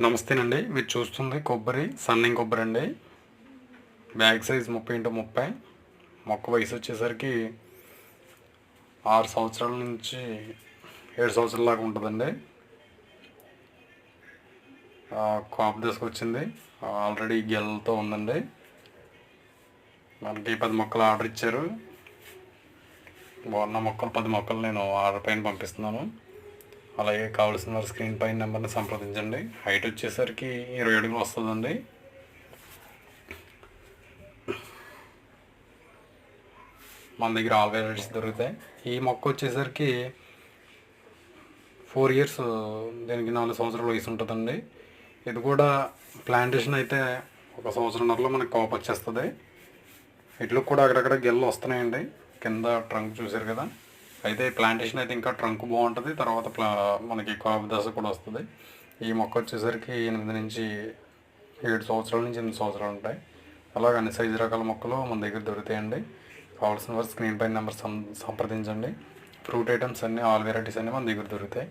నమస్తేనండి. మీరు చూస్తుంది కొబ్బరి, సన్నింగ్ కొబ్బరి అండి. Bag size 30x30. మొక్క వయసు వచ్చేసరికి 6 సంవత్సరాల నుంచి 7 సంవత్సరాల దాకా ఉంటుందండి. కాపు దశకు వచ్చింది. ఆల్రెడీ గెలతో ఉందండి. మనకి 10 మొక్కలు ఆర్డర్ ఇచ్చారు. బాగున్న మొక్కలు 10 మొక్కలు నేను ఆర్డర్ పైన పంపిస్తున్నాను. అలాగే కావాల్సిన వారు స్క్రీన్ పైన నెంబర్ని సంప్రదించండి. హైట్ వచ్చేసరికి 20 అడుగులు వస్తుందండి. మన దగ్గర ఆల్ వెరైటీస్ దొరుకుతాయి. ఈ మొక్క వచ్చేసరికి 4 ఇయర్స్, దీనికి 4 సంవత్సరాల వయసు ఉంటుందండి. ఇది కూడా ప్లాంటేషన్ అయితే 1 సంవత్సరంన్నరలో మనకి కాపు వచ్చేస్తుంది. ఇట్లు కూడా అక్కడక్కడ గెల్లు వస్తున్నాయండి. కింద ట్రంక్ చూసారు కదా. అయితే ప్లాంటేషన్ అయితే ఇంకా ట్రంక్ బాగుంటుంది. తర్వాత మనకి కాపు దశ కూడా వస్తుంది. ఈ మొక్క వచ్చేసరికి 8 నుంచి 7 సంవత్సరాల నుంచి 8 సంవత్సరాలు ఉంటాయి. అలాగే అన్ని సైజు రకాల మొక్కలు మన దగ్గర దొరుకుతాయండి. కావాల్సిన వారు స్క్రీన్ పైన నెంబర్ సంప్రదించండి. ఫ్రూట్ ఐటమ్స్ అన్నీ, ఆల్ వెరైటీస్ అన్నీ మన దగ్గర దొరుకుతాయి.